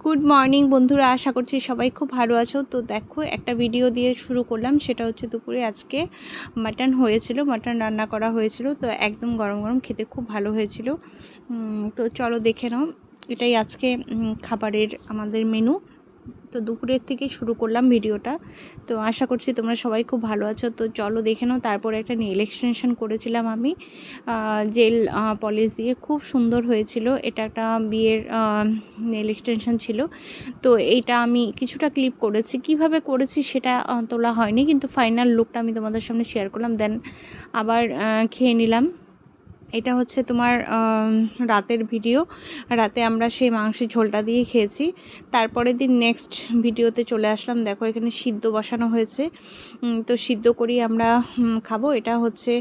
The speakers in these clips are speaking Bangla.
গুড মর্নিং বন্ধুরা, আশা করছি সবাই খুব ভালো আছো। তো দেখো, একটা ভিডিও দিয়ে শুরু করলাম। সেটা হচ্ছে দুপুরে আজকে মাটন হয়েছিল, মাটন রান্না করা হয়েছিল। তো একদম গরম গরম খেতে খুব ভালো হয়েছিল। তো চলো দেখে নাও, এটাই আজকে খাবারের আমাদের মেনু। তো দুপুরের থেকে শুরু করলাম ভিডিওটা। তো আশা করছি তোমরা সবাই খুব ভালো আছো। তো চলো দেখে নাও। তারপরে একটা নেল এক্সটেনশন করেছিলাম আমি জেল পলিশ দিয়ে, খুব সুন্দর হয়েছিল। এটা একটা বিয়ের নেল এক্সটেনশন ছিল। তো এইটা আমি কিছুটা ক্লিপ করেছি, কিভাবে করেছি সেটা তোলা হয়নি, কিন্তু ফাইনাল লুকটা আমি তোমাদের সামনে শেয়ার করলাম। দেন আবার খেয়ে নিলাম। এটা হচ্ছে তোমার রাতের ভিডিও। রাতে আমরা সেই মাংসের ঝোলটা দিয়ে খেয়েছি। তারপরের দিন নেক্সট ভিডিওতে চলে আসলাম। দেখো, এখানে সিদ্ধ বসানো হয়েছে। তো সিদ্ধ করি আমরা খাবো। এটা হচ্ছে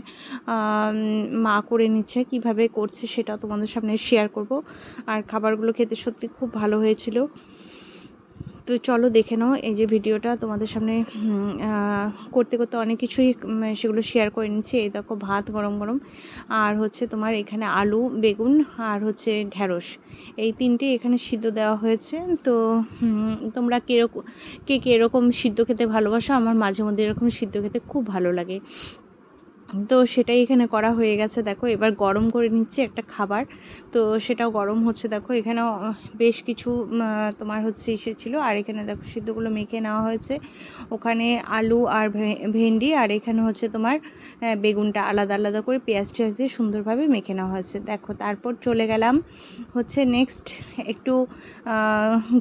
মা করে নিচ্ছে, কিভাবে করছে সেটা তোমাদের সামনে শেয়ার করব। আর খাবারগুলো খেতে সত্যি খুব ভালো হয়েছিল। তো চলো দেখে নাও। এই যে ভিডিওটা তোমাদের সামনে করতে করতে অনেক কিছুই সেগুলো শেয়ার করে নিচ্ছি। এই দেখো, ভাত গরম গরম, আর হচ্ছে তোমার এখানে আলু, বেগুন, আর হচ্ছে ঢ্যাঁড়স, এই তিনটে এখানে সিদ্ধ দেওয়া হয়েছে। তো তোমরা কে এরকম সিদ্ধ খেতে ভালোবাসো? আমার মাঝে মধ্যে এরকম সিদ্ধ খেতে খুব ভালো লাগে। তো সেটাই এখানে করা হয়ে গেছে। দেখো, এবার গরম করে নিচ্ছি একটা খাবার। তো সেটাও গরম হচ্ছে। দেখো, এখানেও বেশ কিছু তোমার হচ্ছে এসেছিলো। আর এখানে দেখো সিদ্ধগুলো মেখে নেওয়া হয়েছে। ওখানে আলু আর ভেন্ডি, আর এখানে হচ্ছে তোমার বেগুনটা আলাদা আলাদা করে পেঁয়াজ টেয়াজ দিয়ে সুন্দরভাবে মেখে নেওয়া হয়েছে। দেখো, তারপর চলে গেলাম হচ্ছে নেক্সট একটু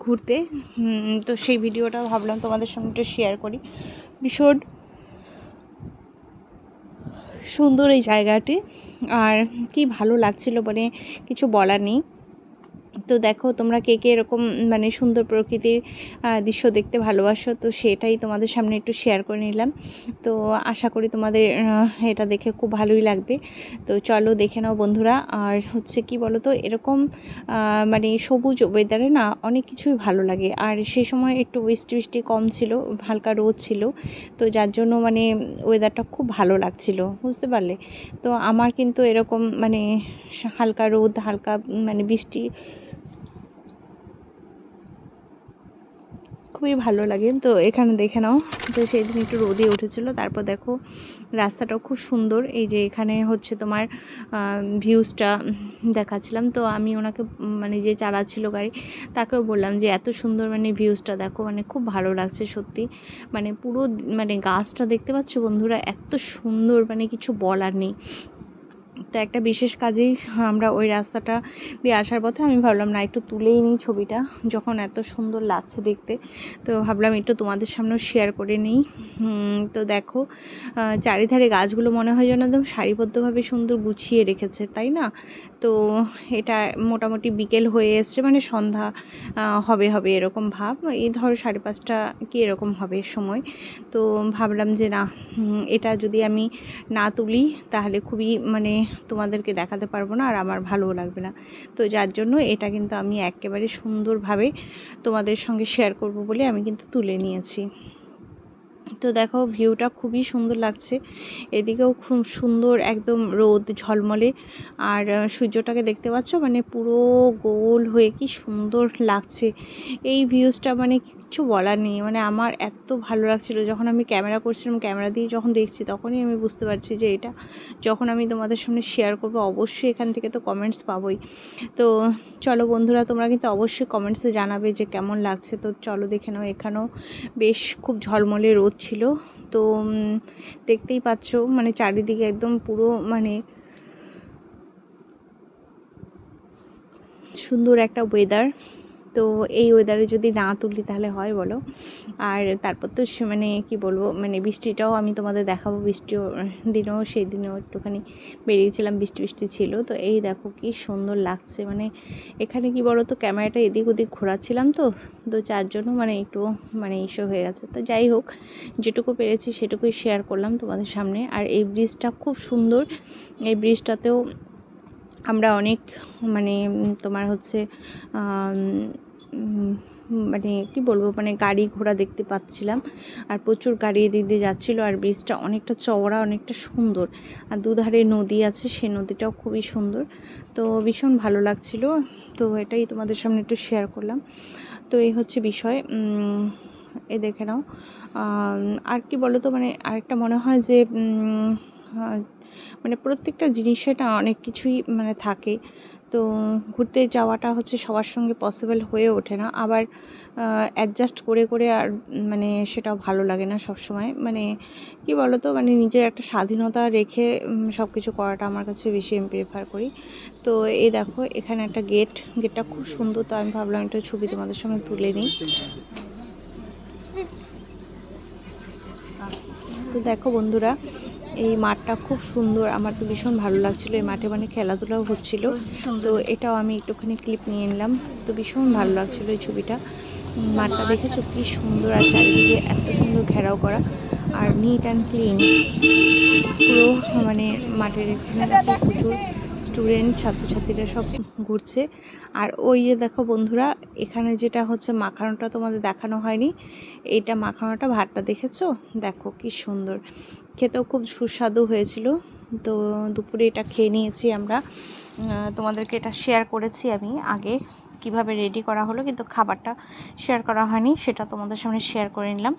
ঘুরতে। তো সেই ভিডিওটাও ভাবলাম তোমাদের সঙ্গে একটু শেয়ার করি। ভীষণ সুন্দর এই জায়গাটি, আর কি ভালো লাগছিল, মানে কিছু বলার নেই। তো দেখো, তোমরা কে এরকম মানে সুন্দর প্রকৃতির দৃশ্য দেখতে ভালোবাসো, তো সেটাই তোমাদের সামনে একটু শেয়ার করে নিলাম। তো আশা করি তোমাদের এটা দেখে খুব ভালোই লাগবে। তো চলো দেখে নাও বন্ধুরা। আর হচ্ছে কি বলো তো, এরকম মানে সবুজ ওয়েদারে না অনেক কিছুই ভালো লাগে। আর সেই সময় একটু বৃষ্টি কম ছিল, হালকা রোদ ছিল। তো যার জন্য মানে ওয়েদারটা খুব ভালো লাগছিল, বুঝতে পারলে? তো আমার কিন্তু এরকম মানে হালকা রোদ, হালকা মানে বৃষ্টি খুবই ভালো লাগে। তো এখানে দেখে নাও, তো সেই দিন একটু রোদে উঠেছিল। তারপর দেখো, রাস্তাটাও খুব সুন্দর। এই যে এখানে হচ্ছে তোমার ভিউজটা দেখাচ্ছিলাম। তো আমি ওনাকে মানে যে চালাচ্ছিল গাড়ি, তাকেও বললাম যে এত সুন্দর মানে ভিউজটা দেখো, মানে খুব ভালো লাগছে সত্যি। মানে পুরো মানে গাছটা দেখতে পাচ্ছ বন্ধুরা, এত সুন্দর, মানে কিছু বলার নেই। তো একটা বিশেষ কাজেই আমরা ওই রাস্তাটা দিয়ে আসার পথে আমি ভাবলাম না, একটু তুলেই নিই ছবিটা, যখন এত সুন্দর লাগছে দেখতে। তো ভাবলাম একটু তোমাদের সামনেও শেয়ার করে নিই। তো দেখো, চারিধারে গাছগুলো মনে হয় যেন একদম সারিবদ্ধভাবে সুন্দর গুছিয়ে রেখেছে, তাই না? তো এটা মোটামুটি বিকেল হয়ে এসছে, মানে সন্ধ্যা হবে এরকম ভাব। এই ধরো 5:30 কি এরকম হবে সময়। তো ভাবলাম যে না, এটা যদি আমি না তুলি তাহলে খুবই মানে তোমাদেরকে দেখাতে পারবো না, আর আমার ভালোও লাগবে না। তো যার জন্য এটা কিন্তু আমি একেবারে সুন্দরভাবে তোমাদের সঙ্গে শেয়ার করব বলে আমি কিন্তু তুলে নিয়েছি। তো দেখো, ভিউটা খুবই সুন্দর লাগছে। এদিকেও খুব সুন্দর একদম রোদ ঝলমলে, আর সূর্যটাকে দেখতে পাচ্ছ, মানে পুরো গোল হয়ে কি সুন্দর লাগছে এই ভিউজটা, মানে কিচ্ছু বলার নেই। মানে আমার এত ভালো লাগছিল যখন আমি ক্যামেরা করছিলাম, ক্যামেরা দিয়ে যখন দেখছি তখনই আমি বুঝতে পারছি যে এটা যখন আমি তোমাদের সামনে শেয়ার করব, অবশ্যই এখান থেকে তো কমেন্টস পাবোই। তো চলো বন্ধুরা, তোমরা কিন্তু অবশ্যই কমেন্টসে জানাবে যে কেমন লাগছে। তো চলো দেখে নাও, এখানেও বেশ খুব ঝলমলে রোদ ছিল। তো দেখতেই পাচ্ছ, মানে চারিদিকে একদম পুরো মানে সুন্দর একটা ওয়েদার। তো এই ওয়েদারে যদি না তুলি তাহলে হয় বলো? আর তারপর তো মানে কি বলবো, মানে বৃষ্টিটাও আমি তোমাদের দেখাবো। বৃষ্টিও দিনও, সেই দিনেও একটুখানি বেরিয়েছিলাম, বৃষ্টি ছিল। তো এই দেখো কি সুন্দর লাগছে। মানে এখানে কি বলো তো, ক্যামেরাটা এদিক ওদিক ঘোরাচ্ছিলাম, তো যার জন্য মানে একটু মানে ইস্যু হয়ে গেছে। তো যাই হোক, যেটুকু পেরেছি সেটুকুই শেয়ার করলাম তোমাদের সামনে। আর এই ব্রিজটা খুব সুন্দর। এই ব্রিজটাতেও আমরা অনেক মানে তোমার হচ্ছে মানে কি বলবো, মানে গাড়ি ঘোড়া দেখতে পাচ্ছিলাম, আর প্রচুর গাড়ি এদিক দিয়ে যাচ্ছিলো। আর ব্রিজটা অনেকটা চওড়া, অনেকটা সুন্দর, আর দুধারে নদী আছে, সেই নদীটাও খুবই সুন্দর। তো ভীষণ ভালো লাগছিল। তো এটাই তোমাদের সামনে একটু শেয়ার করলাম। তো এই হচ্ছে বিষয়। এ দেখে নাও। আর কি বলো তো, মানে আরেকটা মনে হয় যে মানে প্রত্যেকটা জিনিসে না অনেক কিছুই মানে থাকে। তো ঘুরতে যাওয়াটা হচ্ছে সবার সঙ্গে পসিবল হয়ে ওঠে না, আবার অ্যাডজাস্ট করে করে আর মানে সেটাও ভালো লাগে না সব সময়। মানে কি বলো তো, মানে নিজের একটা স্বাধীনতা রেখে সব কিছু করাটা আমার কাছে বেশি আমি প্রেফার করি। তো এই দেখো, এখানে একটা গেটটা খুব সুন্দর। তো আমি ভাবলাম একটা ছবি তোমাদের সামনে তুলে নিই। তো দেখো বন্ধুরা, এই মাঠটা খুব সুন্দর, আমার তো ভীষণ ভালো লাগছিল। এই মাঠে মানে খেলাধুলাও হচ্ছিল। তো এটাও আমি একটুখানি ক্লিপ নিয়ে নিলাম। তো ভীষণ ভালো লাগছিল এই ছবিটা। মাঠটা দেখেছো কি সুন্দর, আর চারিদিকে এত সুন্দর ঘেরাও করা, আর নিট অ্যান্ড ক্লিন পুরো। মানে মাঠের এখানে দেখো প্রচুর স্টুডেন্ট, ছাত্রছাত্রীরা সব ঘুরছে। আর ওই যে দেখো বন্ধুরা, এখানে যেটা হচ্ছে মাখানোটা তোমাদের দেখানো হয়নি, এইটা মাখানোটা ভাতটা দেখেছো, দেখো কি সুন্দর, খেতেও খুব সুস্বাদু হয়েছিল। তো দুপুরে এটা খেয়ে নিয়েছি আমরা। তোমাদেরকে এটা শেয়ার করেছি আমি আগে কিভাবে রেডি করা হলো, কিন্তু খাবারটা শেয়ার করা হয়নি, সেটা তোমাদের সামনে শেয়ার করে নিলাম।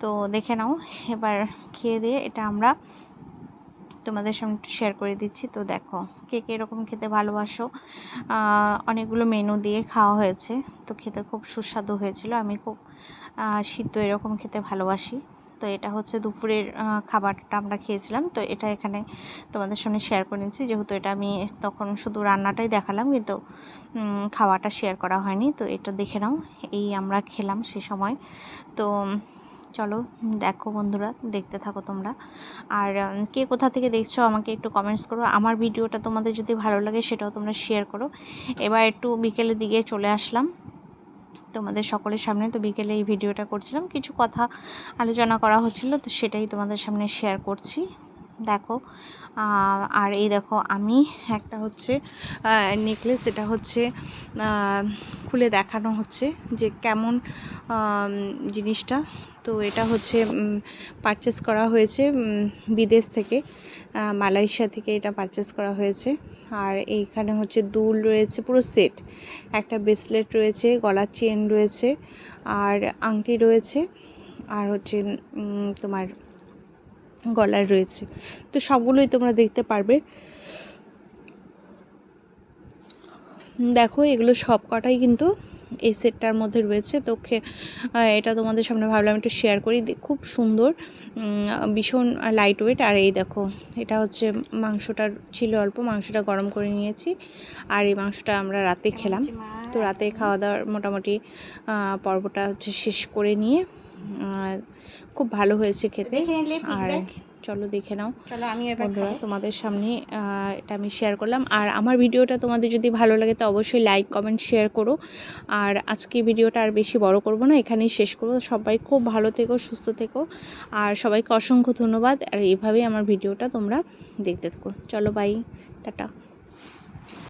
তো দেখে নাও, এবার খেয়ে দিয়ে এটা আমরা তোমাদের সামনে একটু শেয়ার করে দিচ্ছি। তো দেখো, কে কে এরকম খেতে ভালোবাসো। অনেকগুলো মেনু দিয়ে খাওয়া হয়েছে, তো খেতে খুব সুস্বাদু হয়েছিল। আমি খুব সিদ্ধ এরকম খেতে ভালোবাসি। তো এটা হচ্ছে দুপুরের খাবারটা আমরা খেয়েছিলাম। তো এটা এখানে তোমাদের সামনে শেয়ার করে নিচ্ছি, যেহেতু এটা আমি তখন শুধু রান্নাটাই দেখালাম, কিন্তু খাওয়াটা শেয়ার করা হয়নি। তো এটা দেখে নাও, এই আমরা খেলাম সে সময়। তো চলো দেখো বন্ধুরা, দেখতে থাকো তোমরা। আর কে কোথা থেকে দেখছো আমাকে একটু কমেন্টস করো। আমার ভিডিওটা তোমাদের যদি ভালো লাগে সেটাও তোমরা শেয়ার করো। এবার একটু বিকেলের দিকে চলে আসলাম তোমাদের সকলের সামনে। তো বিকেলে এই ভিডিওটা করছিলাম, কিছু কথা আলোচনা করা হচ্ছিল, তো সেটাই তোমাদের সামনে শেয়ার করছি। দেখো, আর এই দেখো, আমি একটা হচ্ছে নেকলেস, এটা হচ্ছে খুলে দেখানো হচ্ছে যে কেমন জিনিসটা। তো এটা হচ্ছে পারচেস করা হয়েছে বিদেশ থেকে, মালয়েশিয়া থেকে এটা পারচেস করা হয়েছে। আর এইখানে হচ্ছে দুল রয়েছে পুরো সেট, একটা ব্রেসলেট রয়েছে, গলার চেন রয়েছে, আর আংটি রয়েছে, আর হচ্ছে তোমার গলার রয়েছে। তো সবগুলোই তোমরা দেখতে পারবে। দেখো, এগুলো সব কটাই কিন্তু এই সেটটার মধ্যে রয়েছে। তো এটা তোমাদের সামনে ভাবলাম একটু শেয়ার করি। খুব সুন্দর, ভীষণ লাইট ওয়েট। আর এই দেখো, এটা হচ্ছে মাংসটা ছিল অল্প, মাংসটা গরম করে নিয়েছি, আর এই মাংসটা আমরা রাতে খেলাম। তো রাতে খাওয়া দাওয়ার মোটামুটি পর্বটা হচ্ছে শেষ করে নিয়ে খুব ভালো হয়েছে খেতে। আর চলো দেখে নাও। চলো আমি বন্ধুরা তোমাদের সামনে এটা আমি শেয়ার করলাম। আর আমার ভিডিওটা তোমাদের যদি ভালো লাগে তো অবশ্যই লাইক কমেন্ট শেয়ার করো। আর আজকে ভিডিওটা আর বেশি বড় করব না, এখানেই শেষ করব। সবাই খুব ভালো থেকো, সুস্থ থেকো, আর সবাইকে অসংখ্য ধন্যবাদ। আর এইভাবেই আমার ভিডিওটা তোমরা দেখতে থাকো। চলো বাই, টাটা।